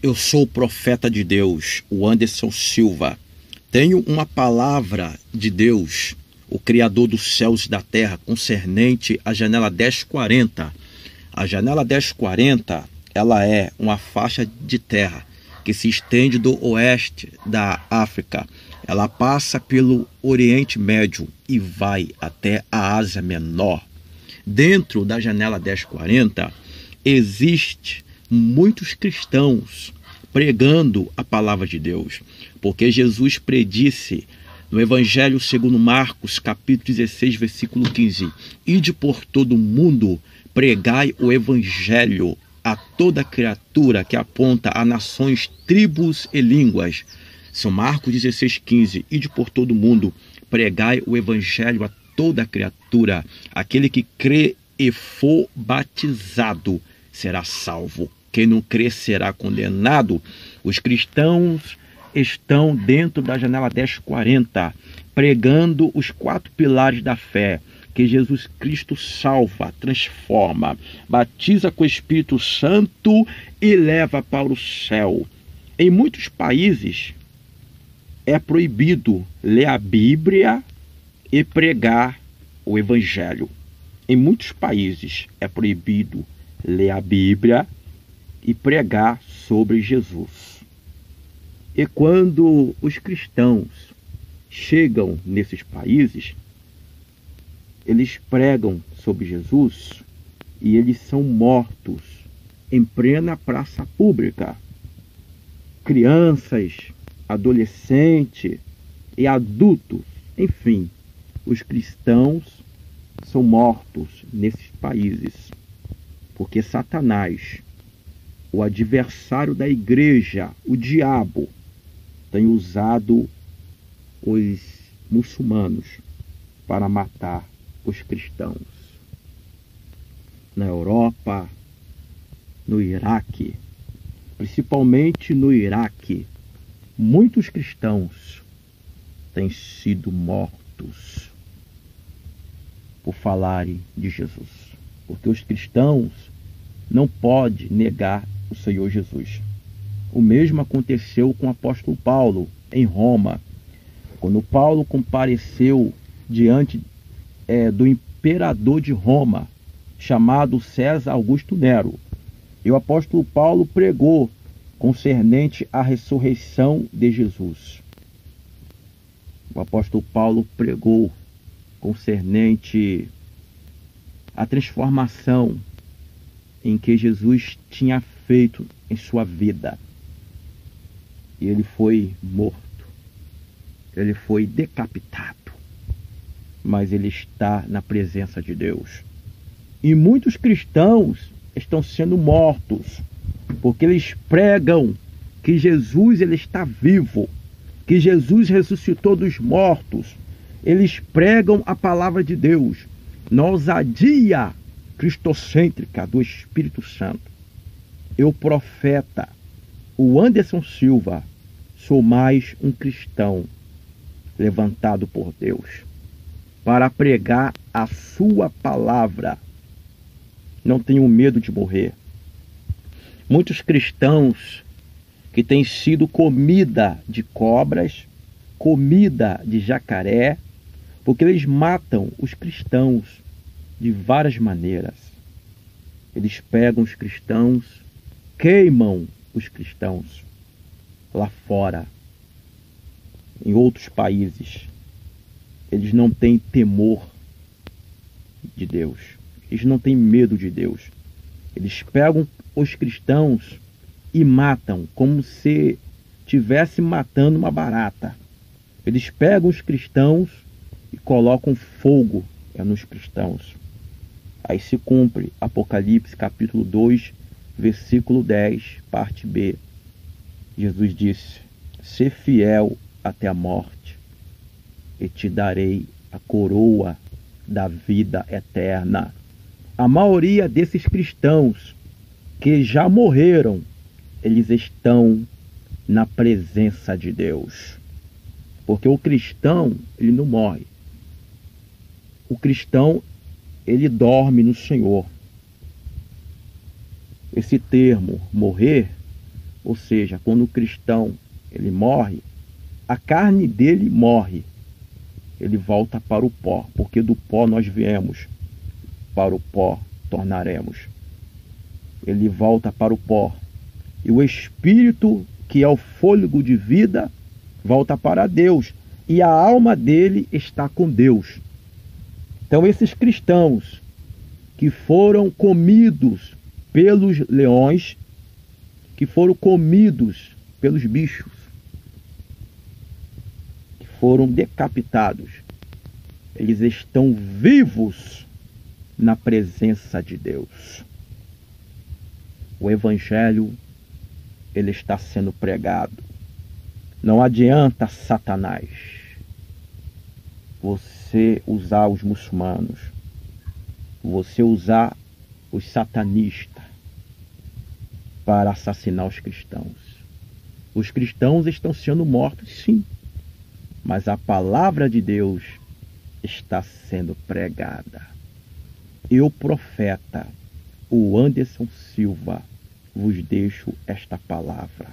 Eu sou o profeta de Deus, o Anderson Silva. Tenho uma palavra de Deus, o Criador dos céus e da terra, concernente à janela 1040. A janela 1040, ela é uma faixa de terra que se estende do oeste da África. Ela passa pelo Oriente Médio e vai até a Ásia Menor. Dentro da janela 1040, existe muitos cristãos pregando a palavra de Deus, porque Jesus predisse no Evangelho segundo Marcos, capítulo 16, versículo 15: Ide por todo o mundo, pregai o Evangelho a toda criatura, que aponta a nações, tribos e línguas. São Marcos 16, 15: Ide por todo o mundo, pregai o Evangelho a toda criatura. Aquele que crê e for batizado será salvo. Quem não crê será condenado. Os cristãos estão dentro da janela 1040, pregando os 4 pilares da fé, que Jesus Cristo salva, transforma, batiza com o Espírito Santo e leva para o céu. Em muitos países é proibido ler a Bíblia e pregar o Evangelho. Em muitos países é proibido ler a Bíblia e pregar sobre Jesus. E quando os cristãos chegam nesses países, eles pregam sobre Jesus e eles são mortos em plena praça pública. Crianças, adolescentes e adultos, enfim, os cristãos são mortos nesses países, porque Satanás, o adversário da igreja, o diabo, tem usado os muçulmanos para matar os cristãos. Na Europa, no Iraque, principalmente no Iraque, muitos cristãos têm sido mortos por falarem de Jesus, porque os cristãos não podem negar o Senhor Jesus. O mesmo aconteceu com o apóstolo Paulo em Roma, quando Paulo compareceu diante do imperador de Roma, chamado César Augusto Nero. E o apóstolo Paulo pregou concernente à ressurreição de Jesus. O apóstolo Paulo pregou concernente à transformação em que Jesus tinha feito em sua vida. E ele foi morto, ele foi decapitado, mas ele está na presença de Deus. E muitos cristãos estão sendo mortos, porque eles pregam que Jesus ele está vivo, que Jesus ressuscitou dos mortos. Eles pregam a palavra de Deus na ousadia cristocêntrica do Espírito Santo. Eu, profeta, o Anderson Silva, sou mais um cristão levantado por Deus para pregar a sua palavra. Não tenho medo de morrer. Muitos cristãos que têm sido comida de cobras, comida de jacaré, porque eles matam os cristãos de várias maneiras. Eles pegam os cristãos, queimam os cristãos lá fora, em outros países. Eles não têm temor de Deus. Eles não têm medo de Deus. Eles pegam os cristãos e matam como se estivesse matando uma barata. Eles pegam os cristãos e colocam fogo nos cristãos. Aí se cumpre Apocalipse capítulo 2, versículo 10, parte B. Jesus disse: "Sê fiel até a morte, e te darei a coroa da vida eterna." A maioria desses cristãos que já morreram, eles estão na presença de Deus. Porque o cristão, ele não morre. O cristão, ele dorme no Senhor. Esse termo, morrer, Ou seja, quando o cristão ele morre, a carne dele morre. Ele volta para o pó, porque do pó nós viemos, para o pó tornaremos. Ele volta para o pó. E o espírito, que é o fôlego de vida, volta para Deus. E a alma dele está com Deus. Então esses cristãos que foram comidos pelos leões, que foram comidos pelos bichos, que foram decapitados, eles estão vivos na presença de Deus. O Evangelho, ele está sendo pregado. Não adianta, Satanás, você usar os muçulmanos, você usar os satanistas para assassinar os cristãos. Os cristãos estão sendo mortos, sim, mas a palavra de Deus está sendo pregada. Eu, profeta, o Anderson Silva, vos deixo esta palavra.